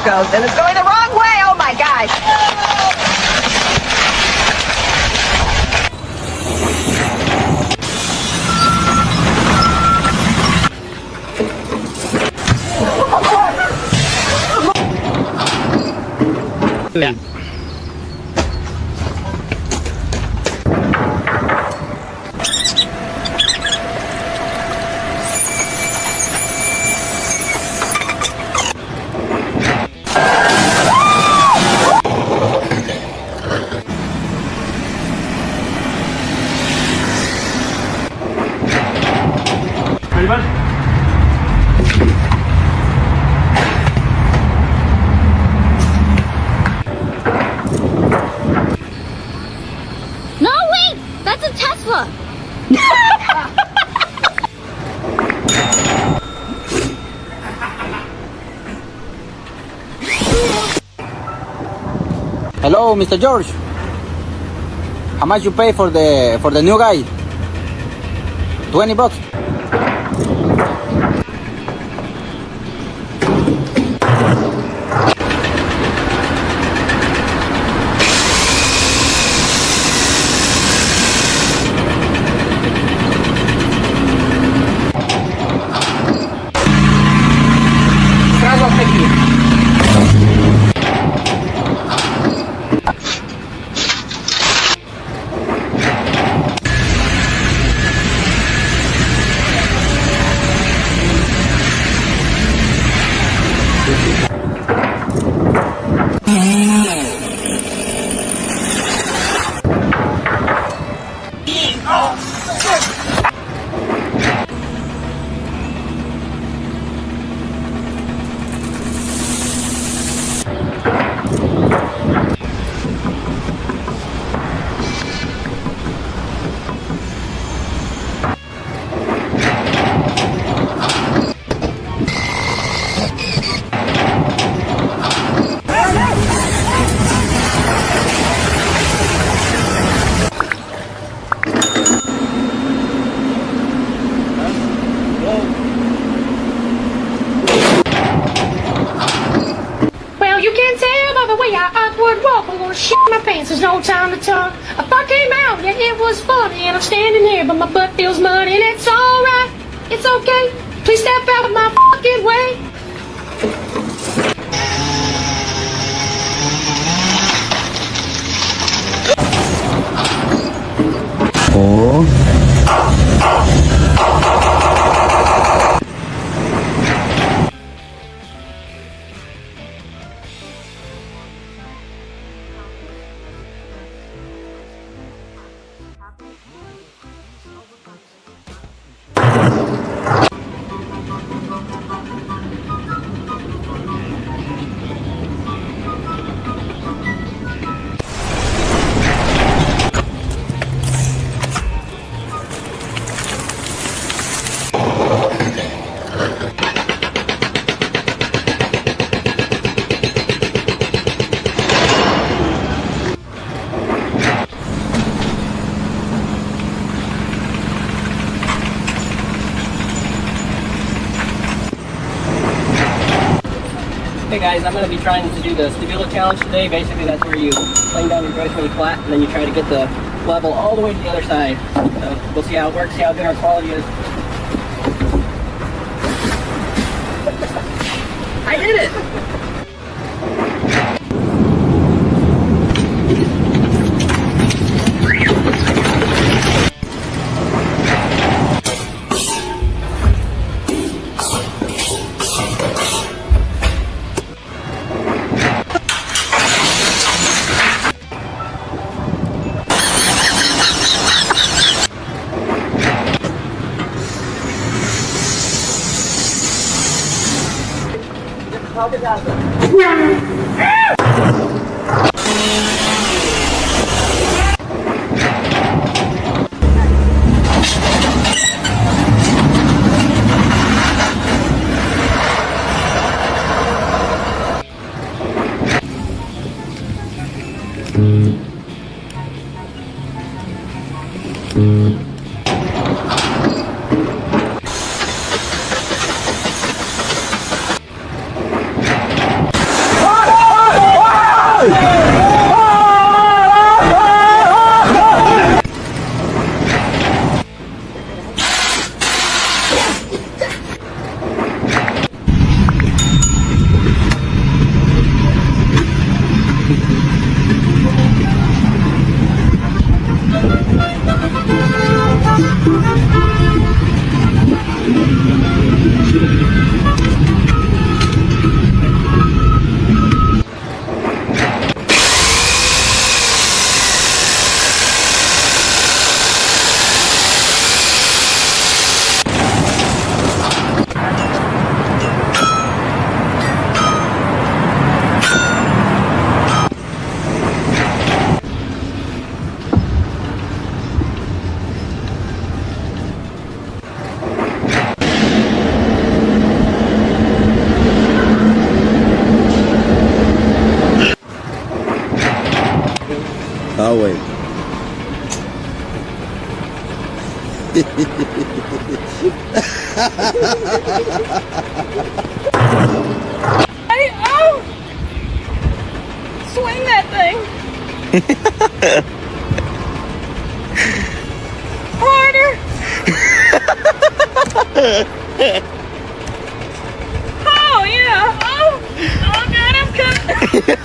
it goes. And it's going the wrong way. Oh, my gosh. Yeah. Ready, bud? No, wait! That's a Tesla! Hello, Mr. George. How much you pay for the new guy? 20 bucks. Well, you can tell by the way I upward walk. I'm gonna shit my pants, there's no time to talk. I fuck came out, yeah, it was funny. And I'm standing here, but my butt feels muddy. And it's alright, it's okay. Please step out of my fucking way. Hey guys, I'm going to be trying to do the Stabila challenge today. Basically, that's where you plane down your joist when you flat, and then you try to get the level all the way to the other side. So we'll see how it works, see how good our quality is. I did it! Ah, güey. Hey, oh! Swing that thing. Harder. Oh, yeah. Oh, oh, God, I'm coming.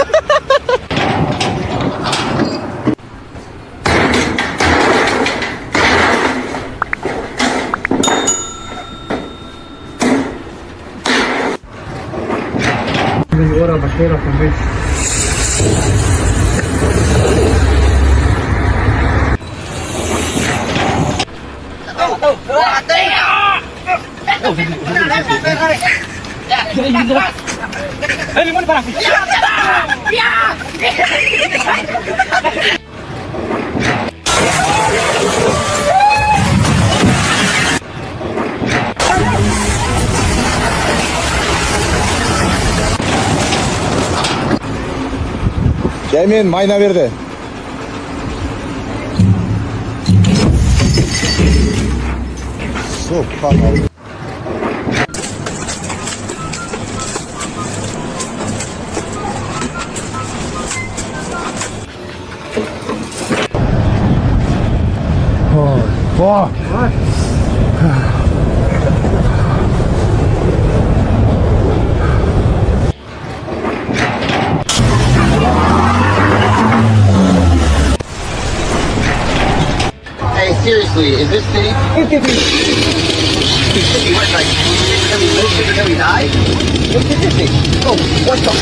Cemil mayna verdi. Subhanallah. Hey, seriously, is this safe? What, like, until we live here until we die? Look at this thing. Oh, what the?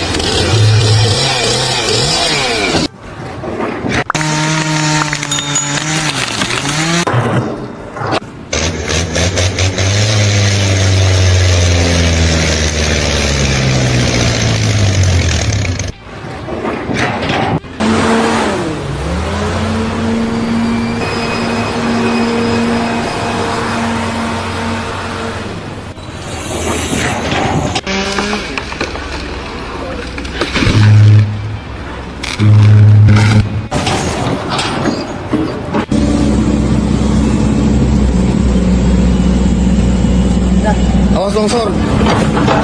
Awas longsor.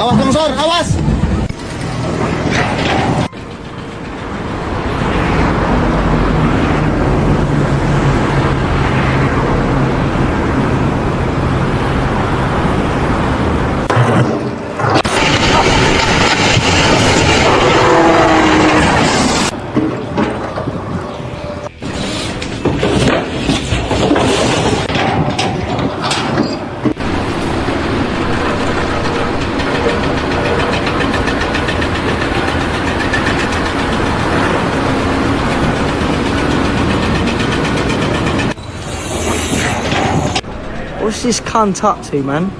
Awas longsor, awas. What's this cunt up to, man?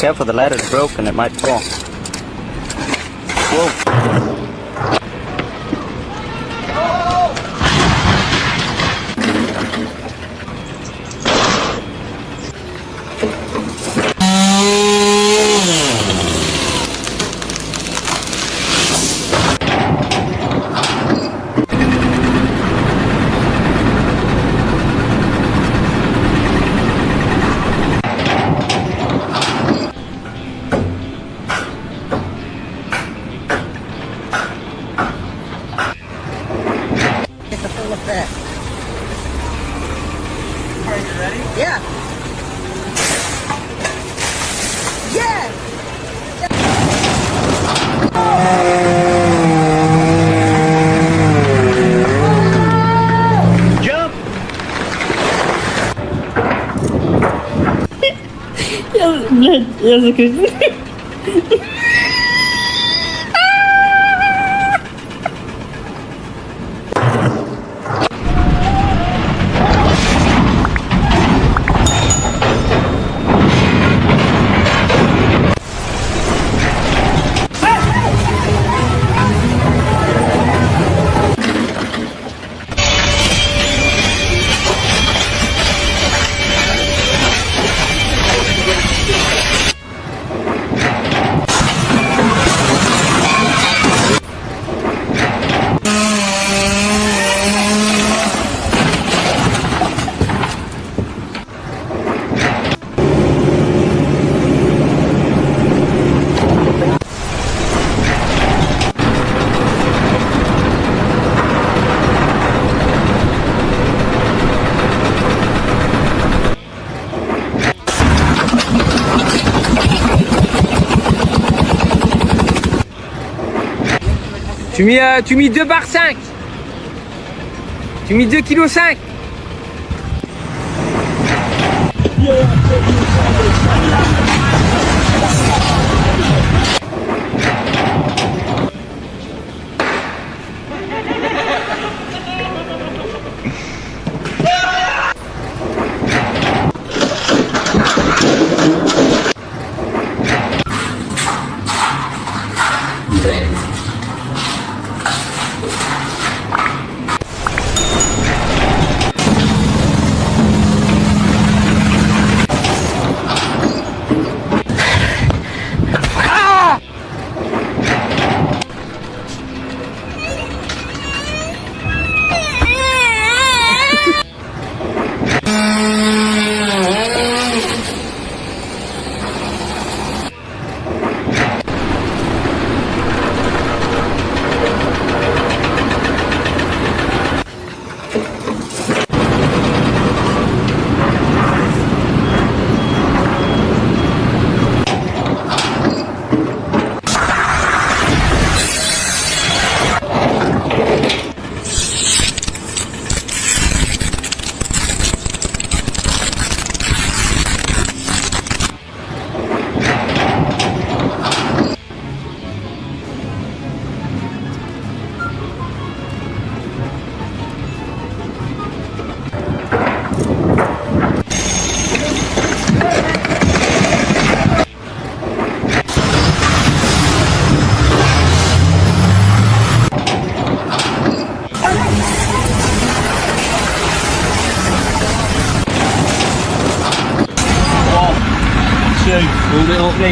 Careful, the ladder's broken, it might fall. Whoa. Get the full effect. Are you ready? Yeah. Yes! Jump! Tu mis 2 barres 5. Tu mis 2 kg 5.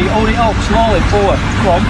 Hold it up slowly forward. Come on.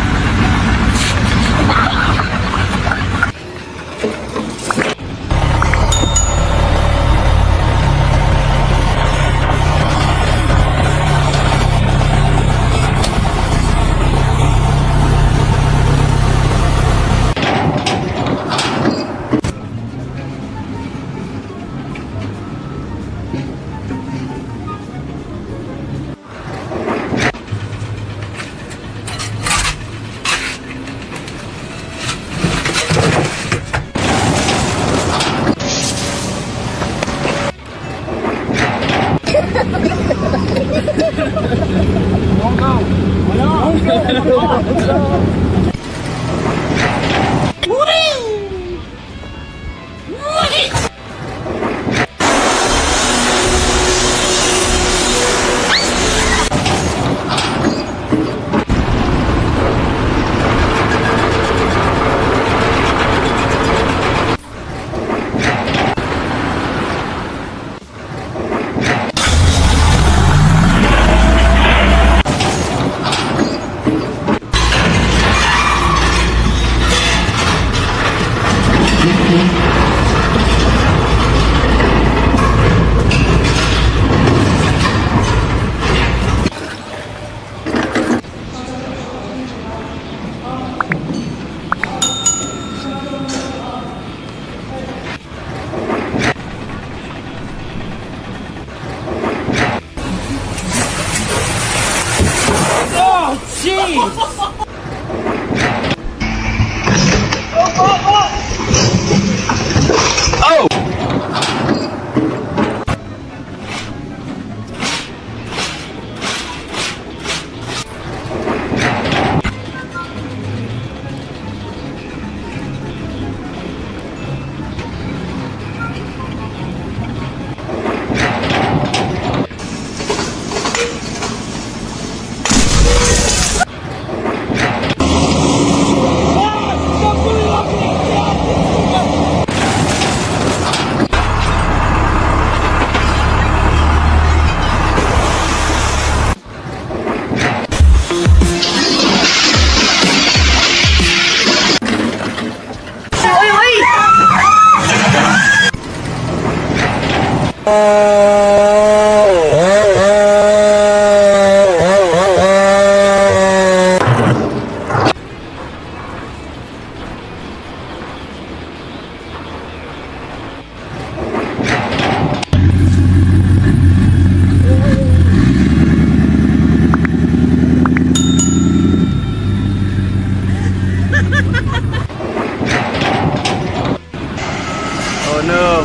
Oh no.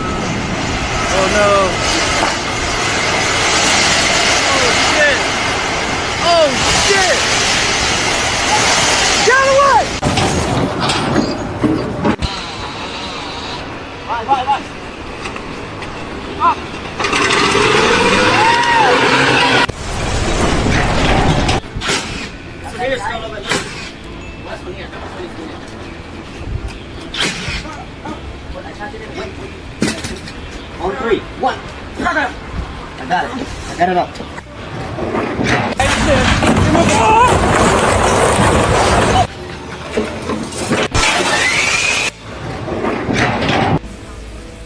Oh no. Oh shit. Oh shit. Get away! On three. One. I got it. I got it up.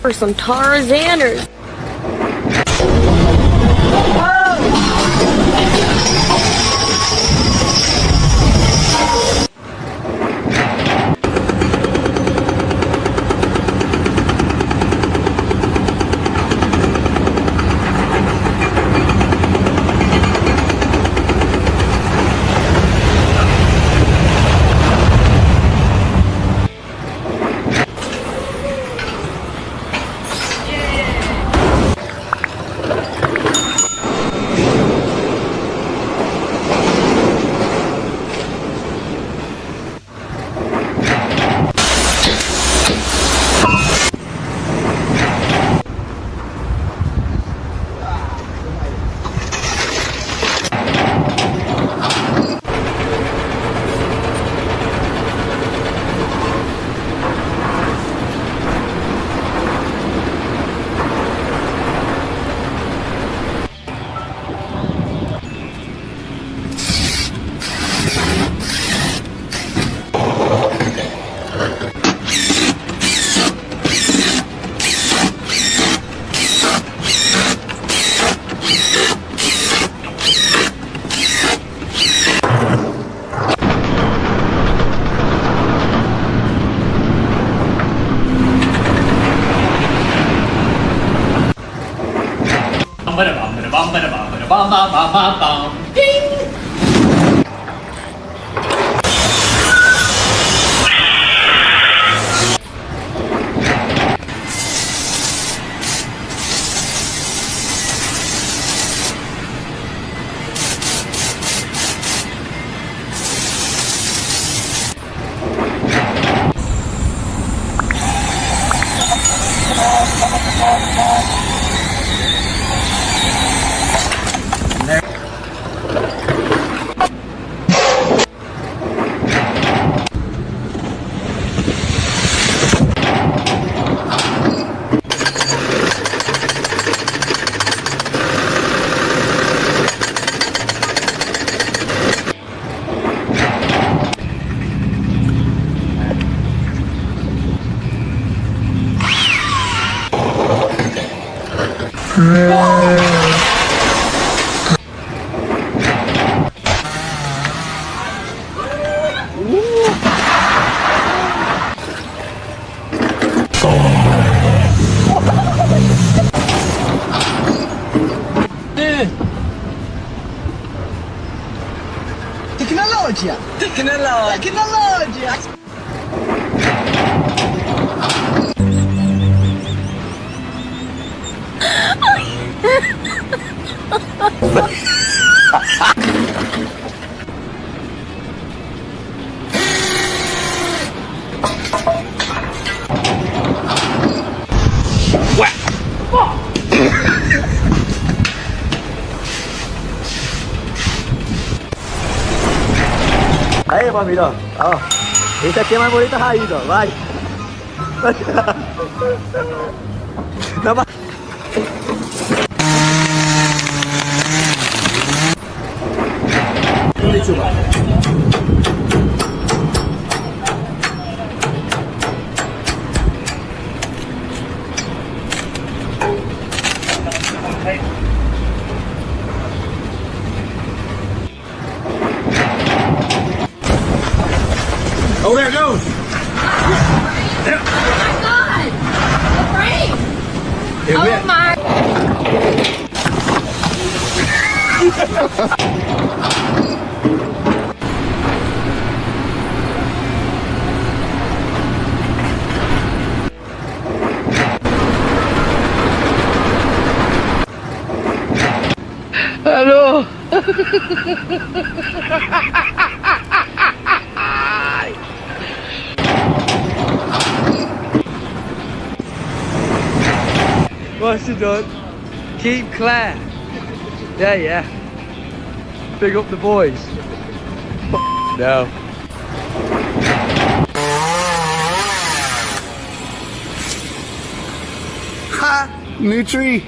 For some Tarzaners. Tecnologia! Tecnologia! Aí, família, ó. Esse aqui é mais bonito raiz, ó. Vai. Não, mas... Oh, there it goes. Oh my. Hello. What's it done? Keep clear. Yeah, yeah. Big up the boys. No. Ha! New tree.